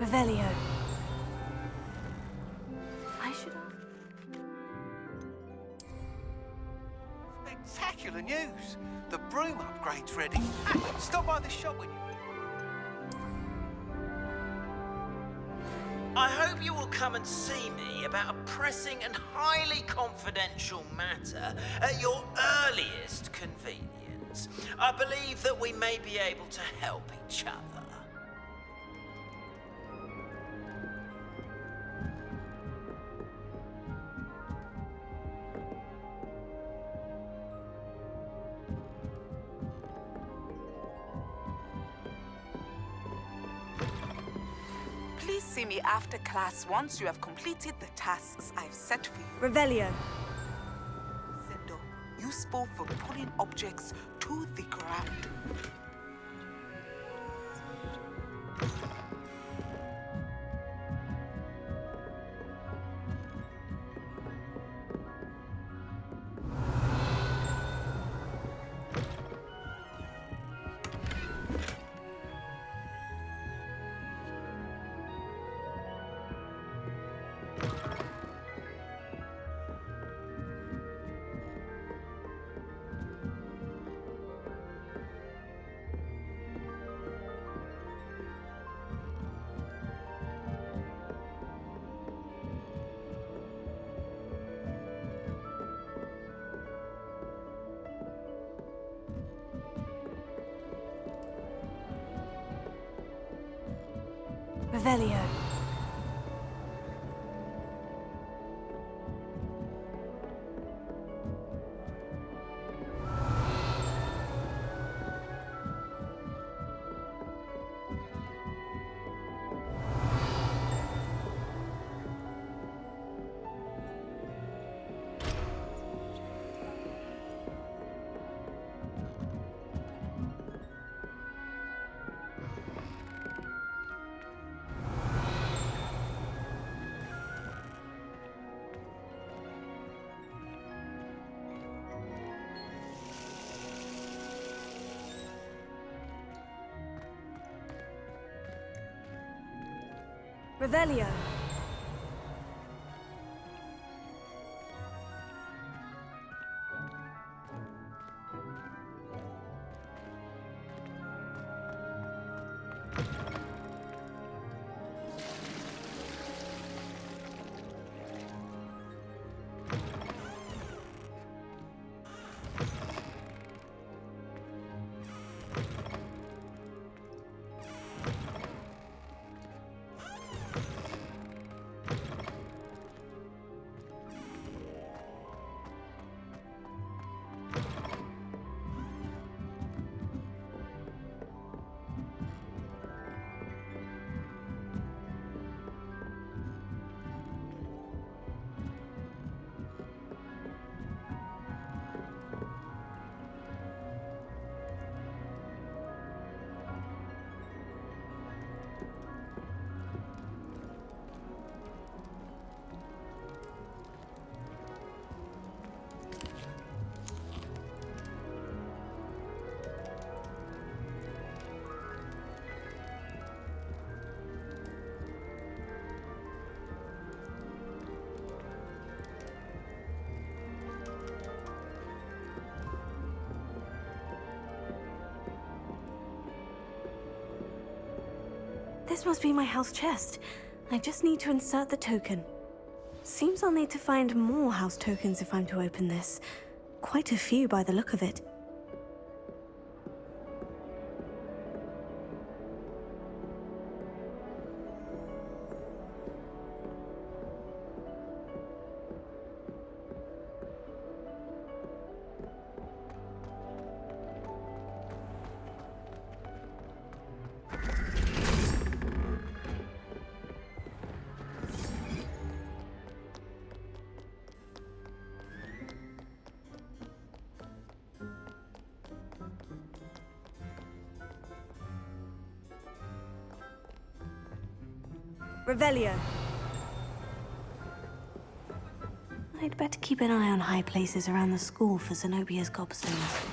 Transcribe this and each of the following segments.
Revelio. I should... Spectacular news! The broom upgrade's ready. Hey, stop by the shop when you... I hope you will come and see me about a pressing and highly confidential matter at your earliest convenience. I believe that we may be able to help each other. Please see me after class once you have completed the tasks I've set for you. Revelio. Zendo, useful for pulling objects to the ground. Revelio. Revelio. This must be my house chest. I just need to insert the token. Seems I'll need to find more house tokens if I'm to open this. Quite a few by the look of it. Revelio. I'd better keep an eye on high places around the school for Zenobia's gobstones.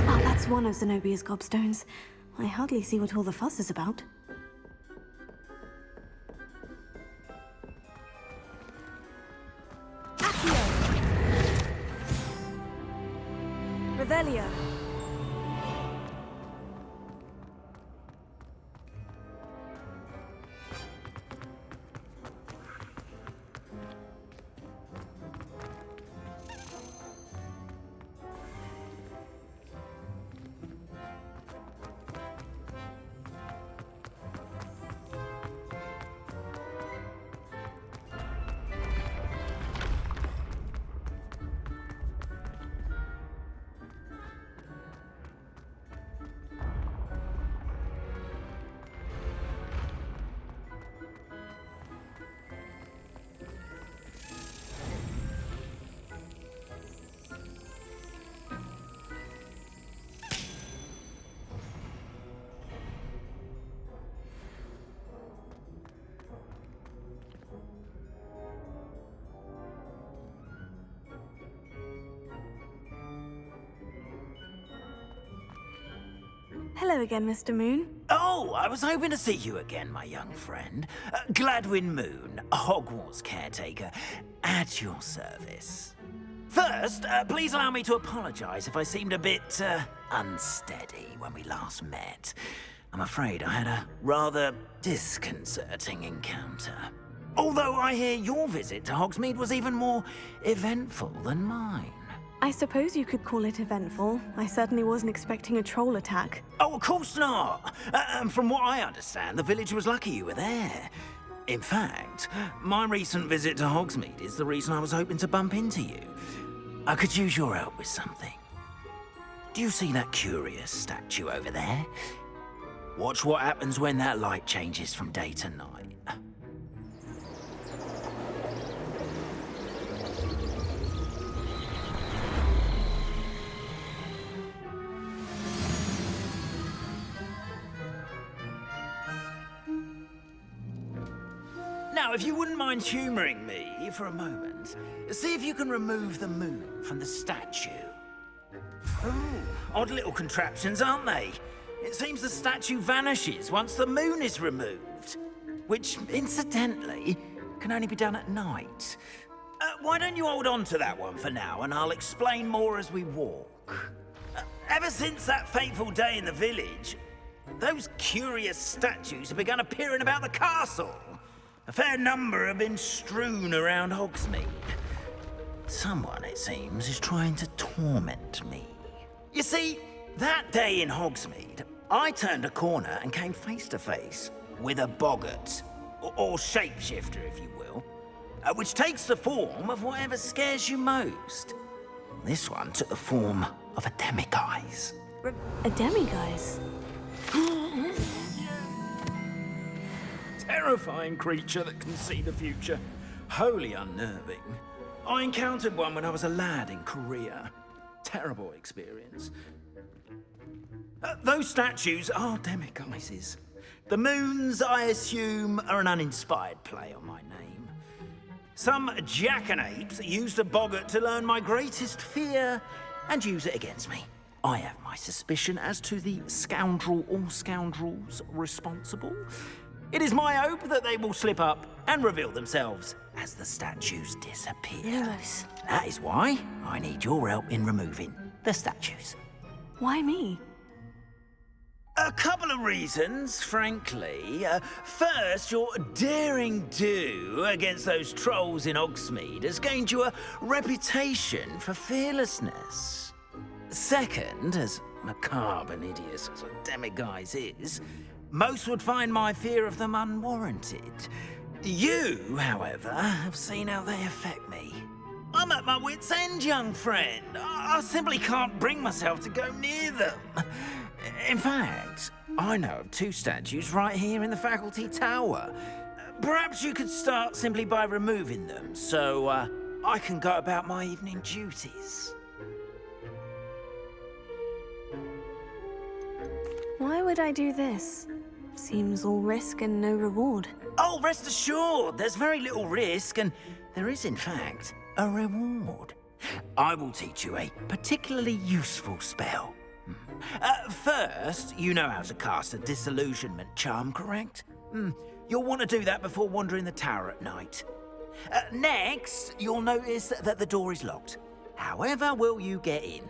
Oh, that's one of Zenobia's gobstones. I hardly see what all the fuss is about. Revelio. Hello again, Mr. Moon. Oh, I was hoping to see you again, my young friend. Gladwin Moon, Hogwarts Caretaker, at your service. First, please allow me to apologize if I seemed a bit, unsteady when we last met. I'm afraid I had a rather disconcerting encounter. Although I hear your visit to Hogsmeade was even more eventful than mine. I suppose you could call it eventful. I certainly wasn't expecting a troll attack. Oh, of course not. From what I understand, the village was lucky you were there. In fact, my recent visit to Hogsmeade is the reason I was hoping to bump into you. I could use your help with something. Do you see that curious statue over there? Watch what happens when that light changes from day to night. Now, if you wouldn't mind humouring me for a moment, see if you can remove the moon from the statue. Ooh, odd little contraptions, aren't they? It seems the statue vanishes once the moon is removed, which, incidentally, can only be done at night. Why don't you hold on to that one for now, and I'll explain more as we walk. Ever since that fateful day in the village, those curious statues have begun appearing about the castle. A fair number have been strewn around Hogsmeade. Someone, it seems, is trying to torment me. You see, that day in Hogsmeade, I turned a corner and came face to face with a boggart, or shapeshifter, if you will, which takes the form of whatever scares you most. This one took the form of a demiguise. A demiguise? Terrifying creature that can see the future. Wholly unnerving. I encountered one when I was a lad in Korea. Terrible experience. Those statues are demiguises. The moons, I assume, are an uninspired play on my name. Some jackanapes used a boggart to learn my greatest fear and use it against me. I have my suspicion as to the scoundrel or scoundrels responsible. It is my hope that they will slip up and reveal themselves as the statues disappear. Yes. That is why I need your help in removing the statues. Why me? A couple of reasons, frankly. First, your daring do against those trolls in Hogsmeade has gained you a reputation for fearlessness. Second, as macabre and hideous as a demiguise is, most would find my fear of them unwarranted. You, however, have seen how they affect me. I'm at my wit's end, young friend. I simply can't bring myself to go near them. In fact, I know of two statues right here in the faculty tower. Perhaps you could start simply by removing them, so I can go about my evening duties. Why would I do this? Seems all risk and no reward. Oh, rest assured, there's very little risk, and there is, in fact, a reward. I will teach you a particularly useful spell. First, you know how to cast a disillusionment charm, correct? You'll want to do that before wandering the tower at night. Next, you'll notice that the door is locked. However will you get in?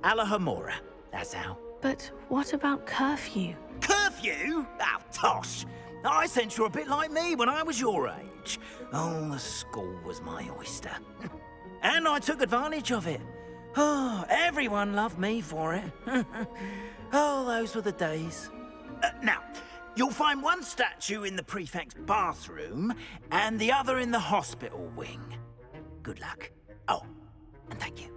Alohomora, that's how. But what about curfew? Curfew? Oh, tosh. I sense you're a bit like me when I was your age. Oh, the school was my oyster. And I took advantage of it. Oh, everyone loved me for it. Oh, those were the days. Now, you'll find one statue in the prefect's bathroom and the other in the hospital wing. Good luck. Oh, and thank you.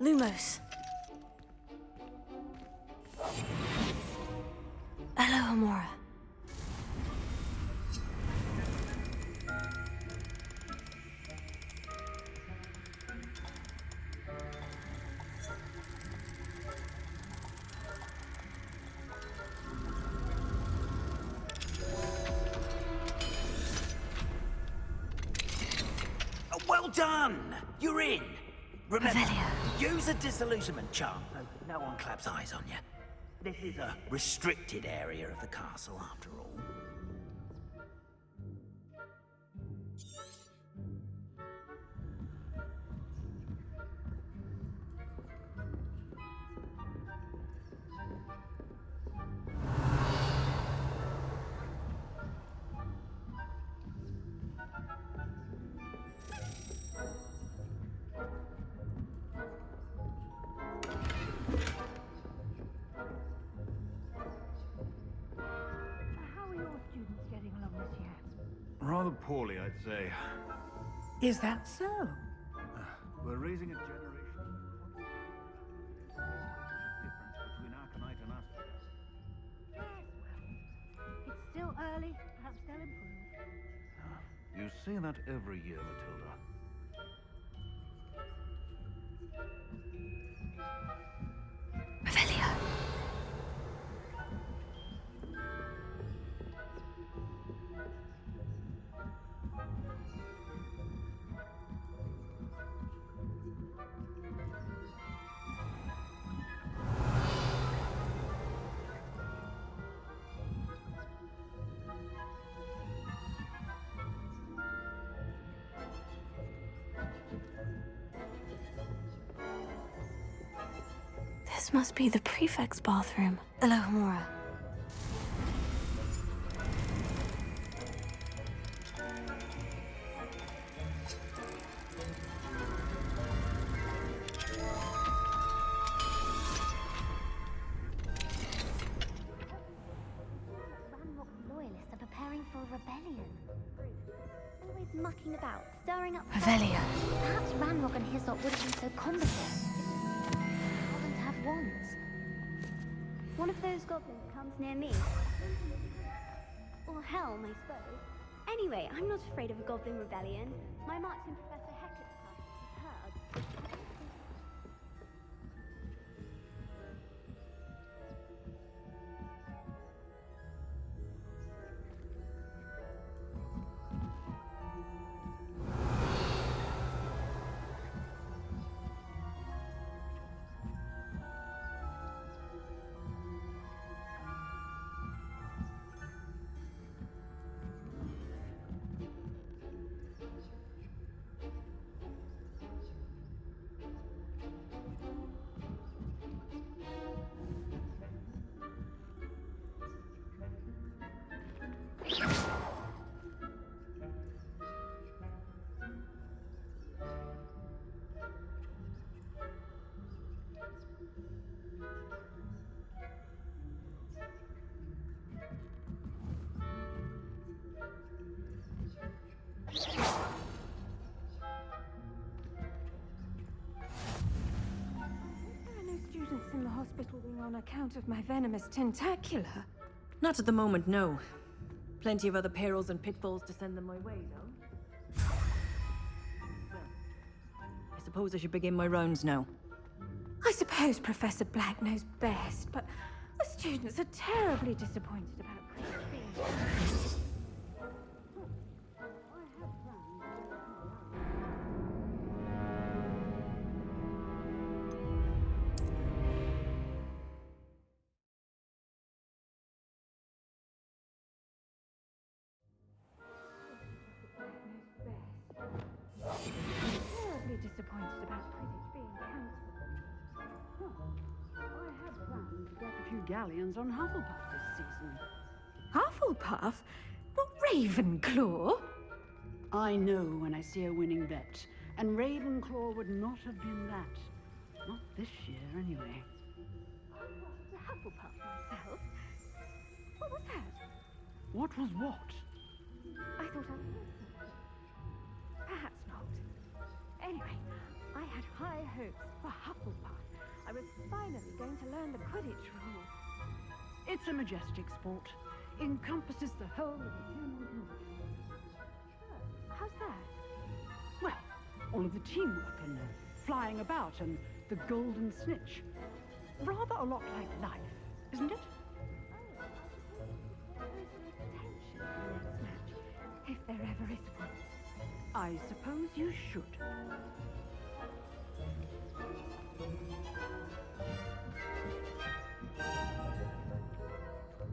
Lumos. Alohomora. Well done! You're in! Remember, Revelia. use a disillusionment charm so no one claps eyes on you. This is a restricted area of the castle, after all. Rather poorly, I'd say. Is that so? We're raising a generation. Difference between Arcanite and us. It's still early. Perhaps they'll improve. You say that every year, Matilda. Revelia. This must be the prefect's bathroom. Alohomora. Loyalists are preparing for a rebellion. Always mucking about, stirring up. Revelia. Perhaps Ranrock and Hyssop wouldn't be so combative. To have wands. One of those goblins comes near me. Or Helm, I suppose. Anyway, I'm not afraid of a goblin rebellion. My marching Professor Hector's class is heard. In the hospital wing on account of my venomous tentacula. Not at the moment, no. Plenty of other perils and pitfalls to send them my way, though. Well, I suppose I should begin my rounds now. I suppose Professor Black knows best, but the students are terribly disappointed about Christine. galleons on Hufflepuff this season. Hufflepuff? Not Ravenclaw? I know when I see a winning bet, and Ravenclaw would not have been that. Not this year, anyway. The Hufflepuff myself? What was that? What was what? I thought I heard something. Perhaps not. Anyway, I had high hopes for Hufflepuff. I was finally going to learn the Quidditch rules. It's a majestic sport. Encompasses the whole of the human community. How's that? Well, all of the teamwork and flying about and the golden snitch. Rather a lot like life, isn't it? If there ever is one. I suppose you should.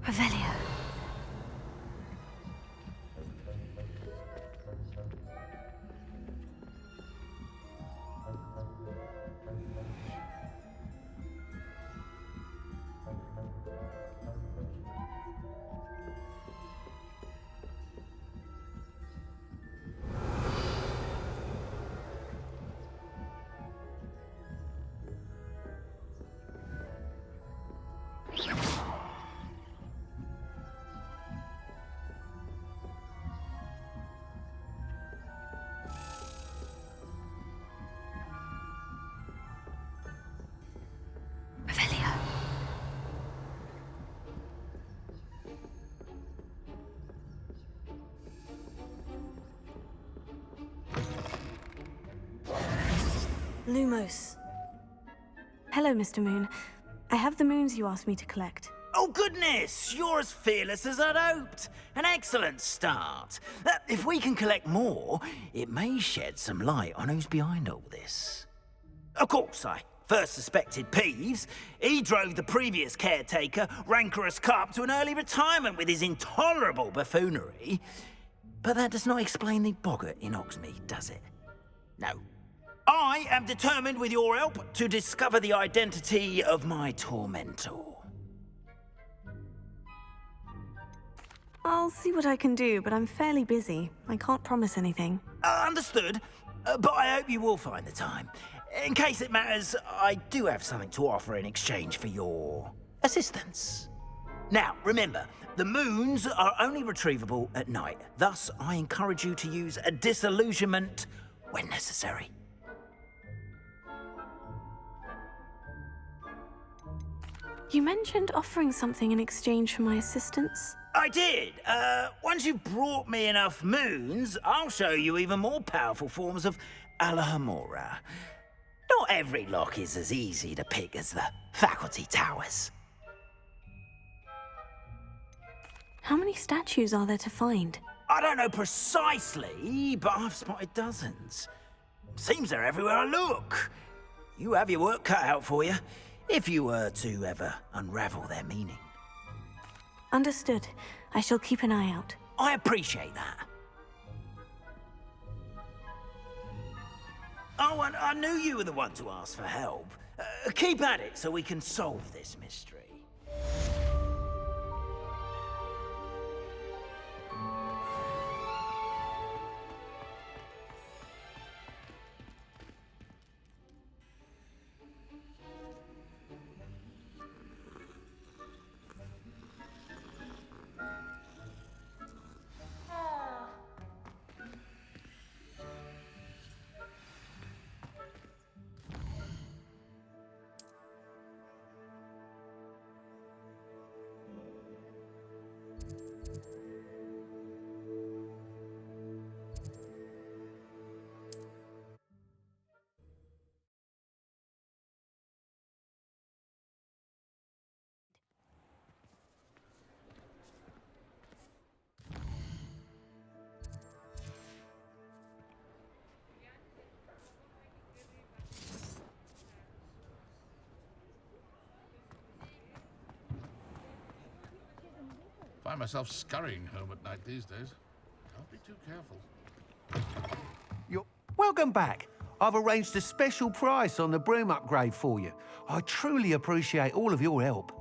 Revelio. Lumos. Hello, Mr. Moon. I have the moons you asked me to collect. Oh, goodness! You're as fearless as I'd hoped. An excellent start. If we can collect more, it may shed some light on who's behind all this. Of course, I first suspected Peeves. He drove the previous caretaker, rancorous Carp, to an early retirement with his intolerable buffoonery. But that does not explain the boggart in Hogsmeade, does it? No. I am determined, with your help, to discover the identity of my tormentor. I'll see what I can do, but I'm fairly busy. I can't promise anything. Understood, but I hope you will find the time. In case it matters, I do have something to offer in exchange for your assistance. Now, remember, the moons are only retrievable at night. Thus, I encourage you to use a disillusionment when necessary. You mentioned offering something in exchange for my assistance? I did. Once you've brought me enough moons, I'll show you even more powerful forms of Alohomora. Not every lock is as easy to pick as the faculty towers. How many statues are there to find? I don't know precisely, but I've spotted dozens. Seems they're everywhere I look. You have your work cut out for you, if you were to ever unravel their meaning. Understood. I shall keep an eye out. I appreciate that. Oh, and I knew you were the one to ask for help. Keep at it so we can solve this mystery. Find myself scurrying home at night these days. Can't be too careful. Welcome back. I've arranged a special price on the broom upgrade for you. I truly appreciate all of your help.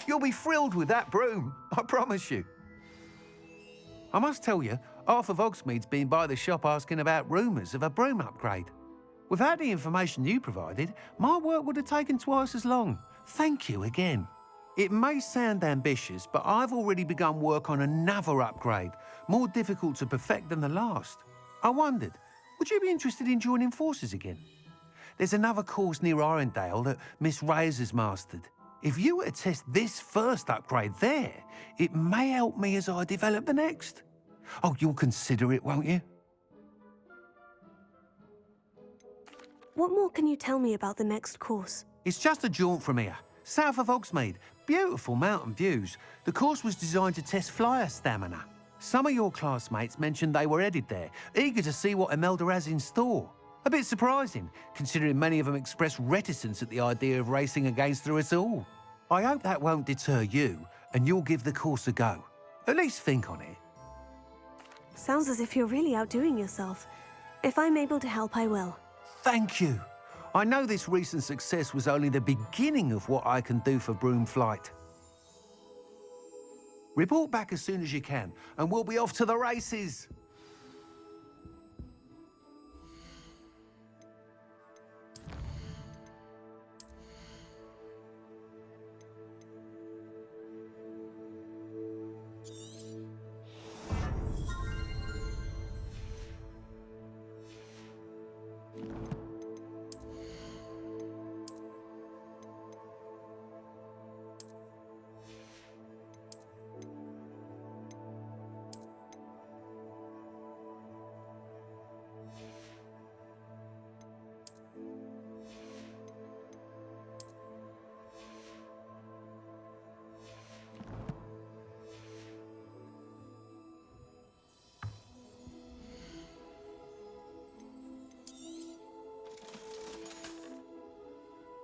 You'll be thrilled with that broom, I promise you. I must tell you, half of Hogsmeade's been by the shop asking about rumours of a broom upgrade. Without the information you provided, my work would have taken twice as long. Thank you again. It may sound ambitious, but I've already begun work on another upgrade, more difficult to perfect than the last. I wondered, would you be interested in joining forces again? There's another course near Arendelle that Miss Reyes has mastered. If you were to test this first upgrade there, it may help me as I develop the next. Oh, you'll consider it, won't you? What more can you tell me about the next course? It's just a jaunt from here, south of Hogsmeade. Beautiful mountain views. The course was designed to test flyer stamina. Some of your classmates mentioned they were headed there, eager to see what Imelda has in store. A bit surprising, considering many of them expressed reticence at the idea of racing against her at all. I hope that won't deter you, and you'll give the course a go. At least think on it. Sounds as if you're really outdoing yourself. If I'm able to help, I will. Thank you. I know this recent success was only the beginning of what I can do for broom flight. Report back as soon as you can, and we'll be off to the races.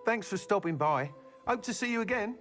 Thanks for stopping by. Hope to see you again.